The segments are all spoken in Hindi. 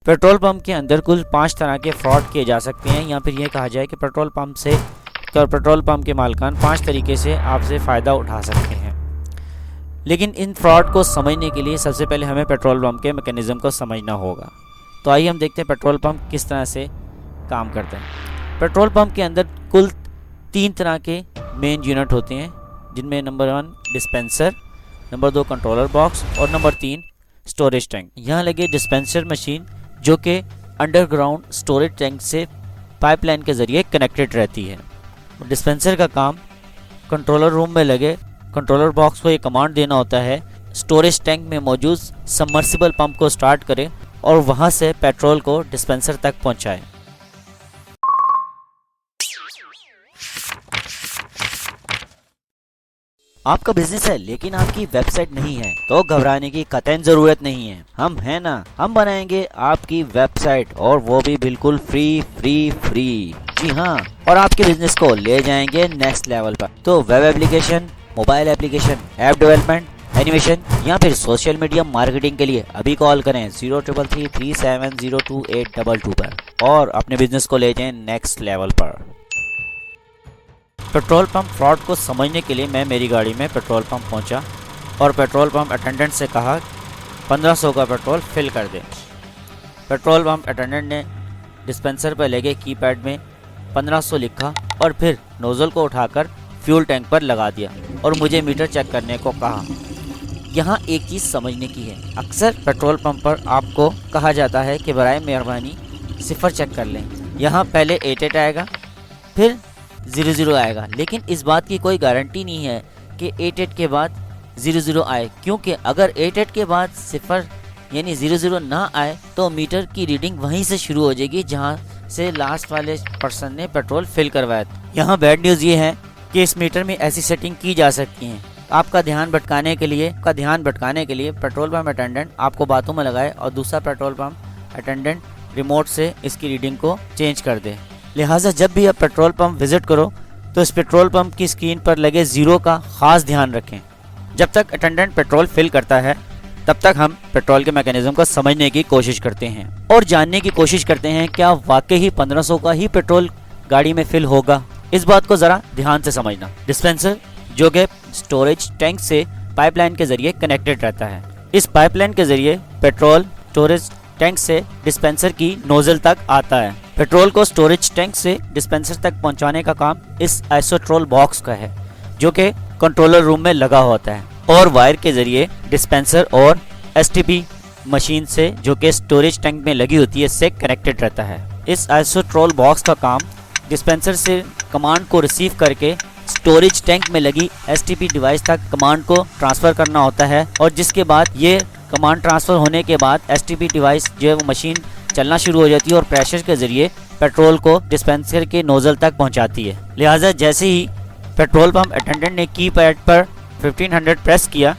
पेट्रोल पंप के अंदर कुल 5 तरह के फ्रॉड किए जा सकते हैं, या फिर ये कहा जाए कि पेट्रोल पंप के मालिकान 5 तरीके से आपसे फ़ायदा उठा सकते हैं। लेकिन इन फ्रॉड को समझने के लिए सबसे पहले हमें पेट्रोल पंप के मैकेनिज़्म को समझना होगा। तो आइए हम देखते हैं पेट्रोल पंप किस तरह से काम करते हैं। पेट्रोल पंप के अंदर कुल 3 तरह के मेन यूनिट होते हैं, जिनमें number 1 dispenser, number 2 controller box और नंबर 3 स्टोरेज टैंक। यहाँ लगे डिस्पेंसर मशीन जो कि अंडरग्राउंड स्टोरेज टैंक से पाइपलाइन के ज़रिए कनेक्टेड रहती है। डिस्पेंसर का काम कंट्रोलर रूम में लगे कंट्रोलर बॉक्स को ये कमांड देना होता है स्टोरेज टैंक में मौजूद सबमर्सिबल पंप को स्टार्ट करें और वहाँ से पेट्रोल को डिस्पेंसर तक पहुँचाए। आपका बिजनेस है लेकिन आपकी वेबसाइट नहीं है तो घबराने की कतई जरूरत नहीं है। हम है ना, हम बनाएंगे आपकी वेबसाइट और वो भी बिल्कुल फ्री। जी हाँ, और आपके बिजनेस को ले जाएंगे नेक्स्ट लेवल पर। तो web application, mobile application, app development, animation या फिर सोशल मीडिया मार्केटिंग के लिए अभी कॉल करें 0333702822 पर और अपने बिजनेस को ले जाएं नेक्स्ट लेवल पर। पेट्रोल पंप फ्रॉड को समझने के लिए मैं मेरी गाड़ी में पेट्रोल पंप पहुंचा और पेट्रोल पंप अटेंडेंट से कहा 1500 का पेट्रोल फिल कर दे। पेट्रोल पंप अटेंडेंट ने डिस्पेंसर पर लगे कीपैड में 1500 लिखा और फिर नोज़ल को उठाकर फ्यूल टैंक पर लगा दिया और मुझे मीटर चेक करने को कहा। यहाँ एक चीज़ समझने की है, अक्सर पेट्रोल पंप पर आपको कहा जाता है कि बराए मेहरबानी सिफर चेक कर लें। यहाँ पहले 88 आएगा फिर 00 आएगा, लेकिन इस बात की कोई गारंटी नहीं है कि 88 के बाद 00 आए, क्योंकि अगर 88 के बाद सिफर यानी 00 ना आए तो मीटर की रीडिंग वहीं से शुरू हो जाएगी जहां से लास्ट वाले पर्सन ने पेट्रोल फिल करवाया था। यहाँ बैड न्यूज़ ये है कि इस मीटर में ऐसी सेटिंग की जा सकती है आपका ध्यान भटकाने के लिए पेट्रोल पंप अटेंडेंट आपको बातों में लगाए और दूसरा पेट्रोल पंप अटेंडेंट रिमोट से इसकी रीडिंग को चेंज कर दे। लिहाजा जब भी आप पेट्रोल पंप विजिट करो तो इस पेट्रोल पंप की स्क्रीन पर लगे 0 का खास ध्यान रखें। जब तक अटेंडेंट पेट्रोल फिल करता है तब तक हम पेट्रोल के मैकेनिज्म को समझने की कोशिश करते हैं और जानने की कोशिश करते हैं क्या वाकई ही 1500 का ही पेट्रोल गाड़ी में फिल होगा। इस बात को जरा ध्यान से समझना। डिस्पेंसर जो कि स्टोरेज टैंक से पाइपलाइन के जरिए कनेक्टेड रहता है। इस पाइपलाइन के जरिए पेट्रोल स्टोरेज टैंक से डिस्पेंसर की नोजल तक आता है। पेट्रोल को स्टोरेज टैंक से डिस्पेंसर तक पहुंचाने का काम इस आइसोट्रोल बॉक्स का है जो कि कंट्रोलर रूम में लगा होता है और वायर के जरिए डिस्पेंसर और एसटीपी मशीन से जो कि स्टोरेज टैंक में लगी होती है से कनेक्टेड रहता है। इस आइसोट्रोल बॉक्स का काम डिस्पेंसर से कमांड को रिसीव करके स्टोरेज टैंक में लगी एसटीपी डिवाइस तक कमांड को ट्रांसफ़र करना होता है और जिसके बाद ये कमांड ट्रांसफ़र होने के बाद एसटीपी डिवाइस जो है वो मशीन चलना शुरू हो जाती है और प्रेशर के ज़रिए पेट्रोल को डिस्पेंसर के नोज़ल तक पहुंचाती है। लिहाजा जैसे ही पेट्रोल पंप अटेंडेंट ने कीपैड पर 1500 प्रेस किया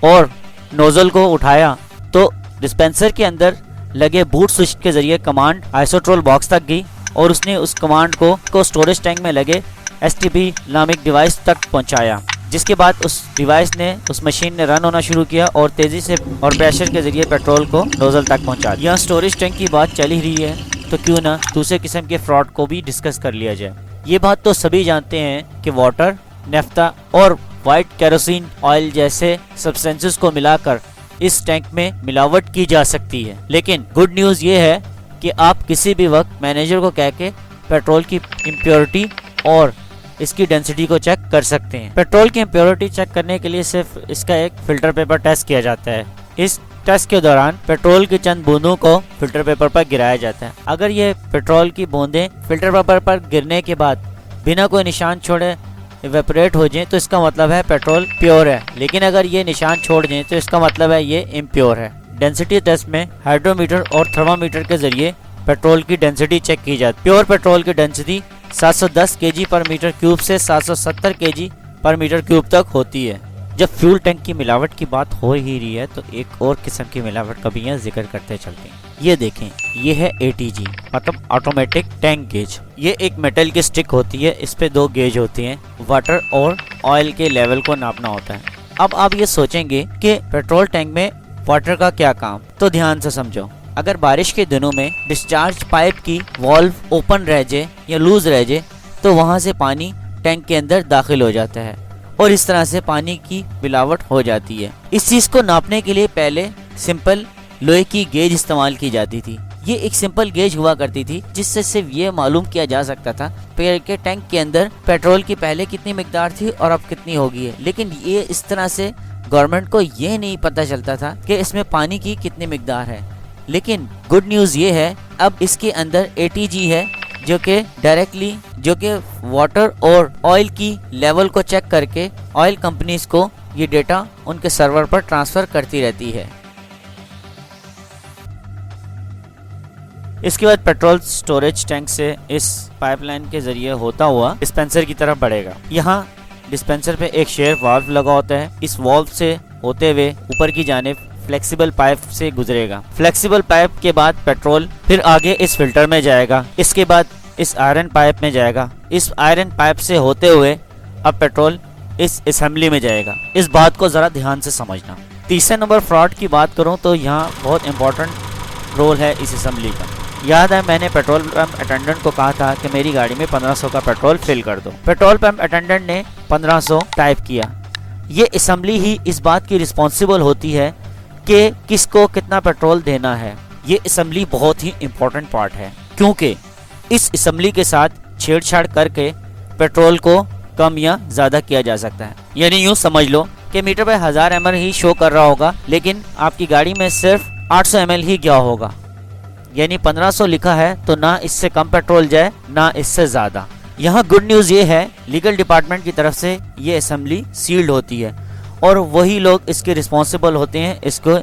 और नोज़ल को उठाया तो डिस्पेंसर के अंदर लगे बूट स्विच के ज़रिए कमांड आइसोट्रोल बॉक्स तक गई और उसने उस कमांड को स्टोरेज टैंक में लगे एसटीपी नामिक डिवाइस तक पहुंचाया, जिसके बाद उस डिवाइस ने उस मशीन ने रन होना शुरू किया और तेज़ी से और प्रेशर के ज़रिए पेट्रोल को नोज़ल तक पहुंचा दिया। यहाँ स्टोरेज टैंक की बात चल ही रही है तो क्यों ना दूसरे किस्म के फ्रॉड को भी डिस्कस कर लिया जाए। ये बात तो सभी जानते हैं कि वाटर, नेफ्ता और वाइट केरोसिन ऑयल जैसे सब्सटेंसेस को मिलाकर इस टैंक में मिलावट की जा सकती है, लेकिन गुड न्यूज़ ये है कि आप किसी भी वक्त मैनेजर को कह के पेट्रोल की इम्प्योरिटी और इसकी डेंसिटी को चेक कर सकते हैं। पेट्रोल की इम्प्योरिटी चेक करने के लिए सिर्फ इसका एक फिल्टर पेपर टेस्ट किया जाता है। इस टेस्ट के दौरान पेट्रोल की चंद बूंदों को फिल्टर पेपर पर गिराया जाता है। अगर ये पेट्रोल की बूंदें फिल्टर पेपर पर गिरने के बाद बिना कोई निशान छोड़े इवेपोरेट हो जाए तो इसका मतलब है पेट्रोल प्योर है, लेकिन अगर ये निशान छोड़ दें तो इसका मतलब है ये इम्प्योर है। डेंसिटी टेस्ट में हाइड्रोमीटर और थर्मामीटर के जरिए पेट्रोल की डेंसिटी चेक की जाती है। प्योर पेट्रोल की डेंसिटी 710 kg पर मीटर क्यूब से 770 kg पर मीटर क्यूब तक होती है। जब फ्यूल टैंक की मिलावट की बात हो ही रही है तो एक और किस्म की मिलावट का भी यहाँ जिक्र करते चलते हैं। ये देखें, ये है ATG मतलब ऑटोमेटिक टैंक गेज। ये एक मेटल की स्टिक होती है, इस पे 2 गेज होती हैं, वाटर और ऑयल के लेवल को नापना होता है। अब आप ये सोचेंगे कि पेट्रोल टैंक में वाटर का क्या काम, तो ध्यान से समझो। अगर बारिश के दिनों में डिस्चार्ज पाइप की वॉल्व ओपन रह जाए या लूज रह जाए तो वहाँ से पानी टैंक के अंदर दाखिल हो जाता है और इस तरह से पानी की मिलावट हो जाती है। इस चीज़ को नापने के लिए पहले सिंपल लोहे की गेज इस्तेमाल की जाती थी। ये एक सिंपल गेज हुआ करती थी जिससे सिर्फ ये मालूम किया जा सकता था कि टैंक के अंदर पेट्रोल की पहले कितनी मिकदार थी और अब कितनी होगी है। लेकिन ये इस तरह से गवर्नमेंट को ये नहीं पता चलता था कि इसमें पानी की कितनी मिकदार है। लेकिन गुड न्यूज़ ये है अब इसके अंदर ATG है जो कि डायरेक्टली वाटर और ऑयल की लेवल को चेक करके ऑयल कंपनीज को ये डेटा उनके सर्वर पर ट्रांसफ़र करती रहती है। इसके बाद पेट्रोल स्टोरेज टैंक से इस पाइपलाइन के जरिए होता हुआ डिस्पेंसर की तरफ बढ़ेगा। यहाँ डिस्पेंसर पे एक शेयर वाल्व लगा होता है। इस वाल्व से होते हुए ऊपर की जानिब फ्लेक्सिबल पाइप से गुजरेगा। फ्लेक्सिबल पाइप के बाद पेट्रोल फिर आगे इस फिल्टर में जाएगा। इसके बाद इस आयरन पाइप में जाएगा। इस आयरन पाइप से होते हुए अब पेट्रोल इस असेंबली में जाएगा। इस बात को ज़रा ध्यान से समझना। तीसरे नंबर फ्रॉड की बात करूं तो यहाँ बहुत इंपॉर्टेंट रोल है इस असेंबली का। याद है मैंने पेट्रोल पंप अटेंडेंट को कहा था कि मेरी गाड़ी में 1500 का पेट्रोल फिल कर दो। पेट्रोल पंप अटेंडेंट ने 1500 टाइप किया। ये असेंबली ही इस बात की रिस्पॉन्सिबल होती है कि किसको कितना पेट्रोल देना है। ये असेंबली बहुत ही इम्पोर्टेंट पार्ट है क्योंकि इस असेंबली के साथ छेड़छाड़ करके पेट्रोल को कम या ज़्यादा किया जा सकता है। यानी यूँ समझ लो कि मीटर पे 1000 ml ही शो कर रहा होगा लेकिन आपकी गाड़ी में सिर्फ 800 ml ही गया होगा। यानी 1500 लिखा है तो ना इससे कम पेट्रोल जाए ना इससे ज़्यादा। यहाँ गुड न्यूज़ ये है लीगल डिपार्टमेंट की तरफ से ये असेंबली सील्ड होती है और वही लोग इसके रिस्पॉन्सिबल होते हैं इसको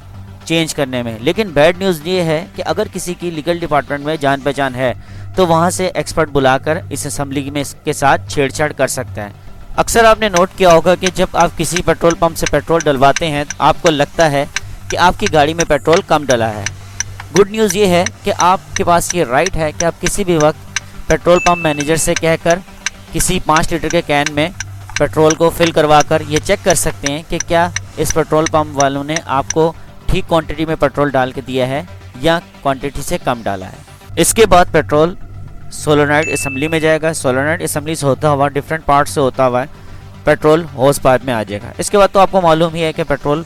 चेंज करने में। लेकिन बैड न्यूज़ ये है कि अगर किसी की लीगल डिपार्टमेंट में जान पहचान है तो वहाँ से एक्सपर्ट बुलाकर इस असेंबली में इसके साथ छेड़छाड़ कर सकता है। अक्सर आपने नोट किया होगा कि जब आप किसी पेट्रोल पंप से पेट्रोल डलवाते हैं आपको लगता है कि आपकी गाड़ी में पेट्रोल कम डला है। गुड न्यूज़ ये है कि आपके पास ये राइट है कि आप किसी भी वक्त पेट्रोल पंप मैनेजर से कहकर किसी 5 लीटर के कैन में पेट्रोल को फिल करवा कर ये चेक कर सकते हैं कि क्या इस पेट्रोल पंप वालों ने आपको ठीक क्वांटिटी में पेट्रोल डाल के दिया है या क्वांटिटी से कम डाला है। इसके बाद पेट्रोल सोलोनाइड असेंबली में जाएगा। सोलोनाइड असेंबली से होता हुआ डिफरेंट पार्ट से होता हुआ पेट्रोल होस पाइप में आ जाएगा। इसके बाद तो आपको मालूम ही है कि पेट्रोल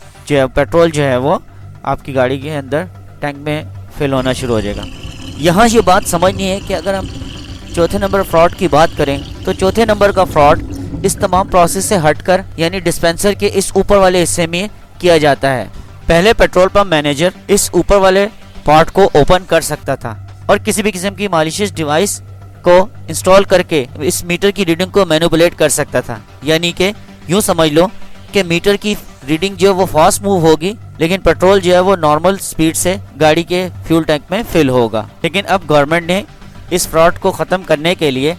जो है वो आपकी गाड़ी के अंदर टैंक में फिल होना शुरू हो जाएगा। यहाँ ये बात समझनी है कि अगर हम चौथे नंबर फ्रॉड की बात करें तो चौथे नंबर का फ्रॉड इस तमाम प्रोसेस से हटकर यानी डिस्पेंसर के इस ऊपर वाले हिस्से में किया जाता है। पहले पेट्रोल पंप मैनेजर इस ऊपर वाले पार्ट को ओपन कर सकता था और किसी भी किस्म की मालिशियस डिवाइस को इंस्टॉल करके इस मीटर की रीडिंग को मैनिपुलेट कर सकता था। यानी कि यूँ समझ लो कि मीटर की रीडिंग जो है वो फास्ट मूव होगी लेकिन पेट्रोल जो है वो नॉर्मल स्पीड से गाड़ी के फ्यूल टैंक में फिल होगा। लेकिन अब गवर्नमेंट ने इस फ्रॉड को ख़त्म करने के लिए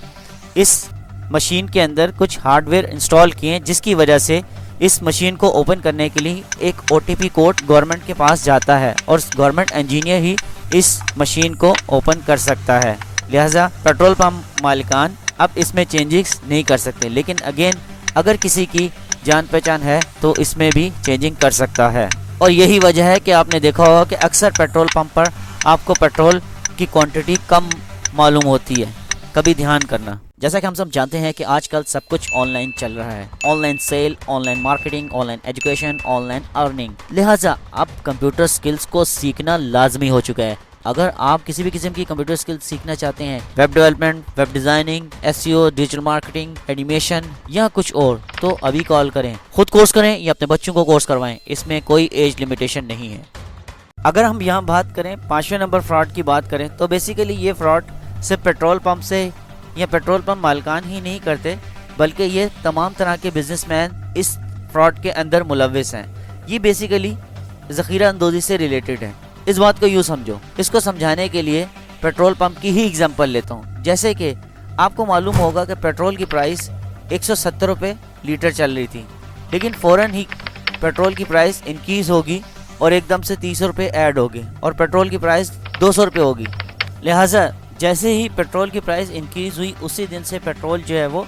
इस मशीन के अंदर कुछ हार्डवेयर इंस्टॉल किए जिसकी वजह से इस मशीन को ओपन करने के लिए एक OTP कोड गवर्नमेंट के पास जाता है और गवर्नमेंट इंजीनियर ही इस मशीन को ओपन कर सकता है। लिहाजा पेट्रोल पंप मालिकान अब इसमें चेंजेस नहीं कर सकते। लेकिन अगेन अगर किसी की जान पहचान है तो इसमें भी चेंजिंग कर सकता है। और यही वजह है कि आपने देखा होगा कि अक्सर पेट्रोल पंप पर आपको पेट्रोल की क्वांटिटी कम मालूम होती है। कभी ध्यान करना। जैसा कि हम सब जानते हैं कि आजकल सब कुछ ऑनलाइन चल रहा है। Online sale, online marketing, online education, online earning. लिहाजा अब कंप्यूटर स्किल्स को सीखना लाजमी हो चुका है। अगर आप किसी भी किस्म की कंप्यूटर स्किल्स सीखना चाहते हैं, web development, web designing, SEO, digital marketing, animation या कुछ और, तो अभी कॉल करें। खुद कोर्स करें या अपने बच्चों को कोर्स करवाएं। इसमें कोई एज लिमिटेशन नहीं है। अगर हम यहाँ बात करें 5वें नंबर फ्रॉड की बात करें तो बेसिकली ये फ्रॉड सिर्फ पेट्रोल पंप से या पेट्रोल पंप मालिकान ही नहीं करते बल्कि ये तमाम तरह के बिजनेसमैन इस फ्रॉड के अंदर मुलव्विस हैं। ये बेसिकली ज़ख़ीरा अंदोज़ी से रिलेटेड है। इस बात को यूँ समझो। इसको समझाने के लिए पेट्रोल पंप की ही एग्जांपल लेता हूँ। जैसे कि आपको मालूम होगा कि पेट्रोल की प्राइस 170 रुपये लीटर चल रही थी लेकिन फ़ौरन ही पेट्रोल की प्राइस इंक्रीज़ होगी और एकदम से 30 रुपये ऐड होगी और पेट्रोल की प्राइस 200 रुपये होगी। लिहाजा जैसे ही पेट्रोल की प्राइस इंक्रीज़ हुई उसी दिन से पेट्रोल जो है वो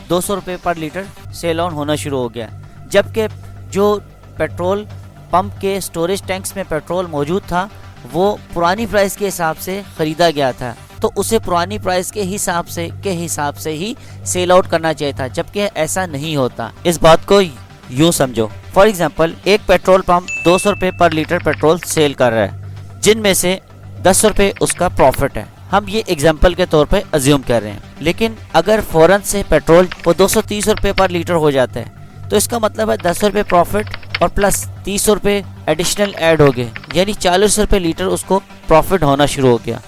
200 रुपये पर लीटर सेल ऑन होना शुरू हो गया। जबकि जो पेट्रोल पंप के स्टोरेज टैंक्स में पेट्रोल मौजूद था वो पुरानी प्राइस के हिसाब से ख़रीदा गया था, तो उसे पुरानी प्राइस के हिसाब से ही सेल आउट करना चाहिए था, जबकि ऐसा नहीं होता। इस बात को यूँ समझो, फॉर एग्जांपल एक पेट्रोल पंप 200 रुपये पर लीटर पेट्रोल सेल कर रहा है, जिनमें से 10 रुपये उसका प्रॉफिट है। हम ये एग्जांपल के तौर पे अज्यूम कर रहे हैं, लेकिन अगर फ़ौरन से पेट्रोल वो 230 रुपये पर लीटर हो जाता है, तो इसका मतलब है 10 रुपये प्रॉफिट और प्लस 30 रुपये एडिशनल ऐड हो गए, यानी 40 रुपये लीटर उसको प्रॉफिट होना शुरू हो गया।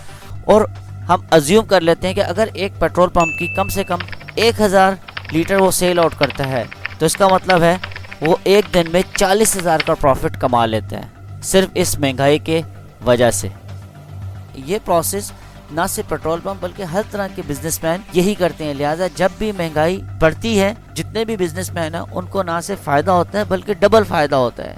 और हम अज्यूम कर लेते हैं कि अगर एक पेट्रोल पंप की कम से कम 1000 लीटर वो सेल आउट करता है, तो इसका मतलब है वो एक दिन में 40,000 का प्रॉफिट कमा लेता है, सिर्फ इस महंगाई के वजह से। ये प्रोसेस ना सिर्फ पेट्रोल पंप बल्कि हर तरह के बिजनेसमैन यही करते हैं। लिहाजा जब भी महंगाई बढ़ती है, जितने भी बिजनेसमैन हैं उनको ना सिर्फ फ़ायदा होता है बल्कि डबल फ़ायदा होता है।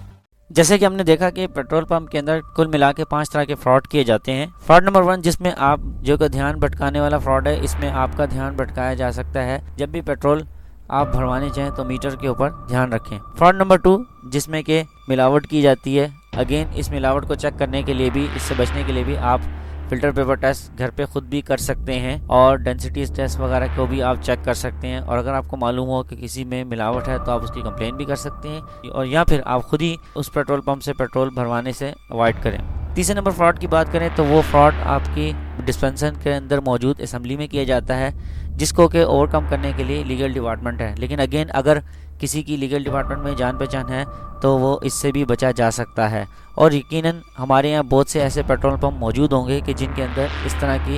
जैसे कि हमने देखा कि पेट्रोल पंप के अंदर कुल मिला के 5 तरह के फ्रॉड किए जाते हैं। फ्रॉड नंबर 1, जिसमें आप जो का ध्यान भटकाने वाला फ्रॉड है, इसमें आपका ध्यान भटकाया जा सकता है। जब भी पेट्रोल आप भरवाने चाहें तो मीटर के ऊपर ध्यान रखें। फ्रॉड नंबर 2, जिसमें कि मिलावट की जाती है। अगेन इस मिलावट को चेक करने के लिए भी, इससे बचने के लिए भी आप फिल्टर पेपर टेस्ट घर पे खुद भी कर सकते हैं और डेंसिटी टेस्ट वगैरह को भी आप चेक कर सकते हैं। और अगर आपको मालूम हो कि किसी में मिलावट है तो आप उसकी कंप्लेन भी कर सकते हैं, और या फिर आप खुद ही उस पेट्रोल पंप से पेट्रोल भरवाने से अवॉइड करें। तीसरे नंबर फ्रॉड की बात करें तो वो फ्रॉड आपकी डिस्पेंसर के अंदर मौजूद असेंबली में किया जाता है, जिसको कि ओवरकम करने के लिए लीगल डिपार्टमेंट है। लेकिन अगेन अगर किसी की लीगल डिपार्टमेंट में जान पहचान है तो वो इससे भी बचा जा सकता है। और यकीनन हमारे यहाँ बहुत से ऐसे पेट्रोल पंप मौजूद होंगे कि जिनके अंदर इस तरह की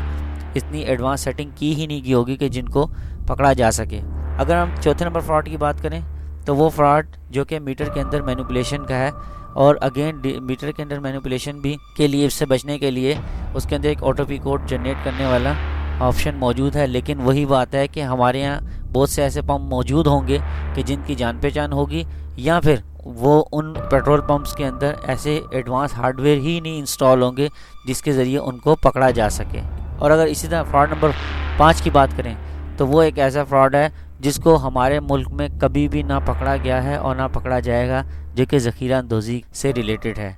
इतनी एडवांस सेटिंग की ही नहीं की होगी कि जिनको पकड़ा जा सके। अगर हम चौथे नंबर फ्रॉड की बात करें तो वो फ्रॉड जो कि मीटर के अंदर मैनिपुलेशन का है। और अगेन मीटर के अंदर मैनिपुलेशन भी के लिए, इससे बचने के लिए उसके अंदर एक ऑटोपी कोड जनरेट करने वाला ऑप्शन मौजूद है। लेकिन वही बात है कि हमारे यहाँ बहुत से ऐसे पंप मौजूद होंगे कि जिनकी जान पहचान होगी, या फिर वो उन पेट्रोल पंप्स के अंदर ऐसे एडवांस हार्डवेयर ही नहीं इंस्टॉल होंगे जिसके ज़रिए उनको पकड़ा जा सके। और अगर इसी तरह फ्रॉड नंबर 5 की बात करें तो वो एक ऐसा फ्रॉड है जिसको हमारे मुल्क में कभी भी ना पकड़ा गया है और ना पकड़ा जाएगा, जो कि ज़ख़ीरा अंदोज़ी से रिलेटेड है।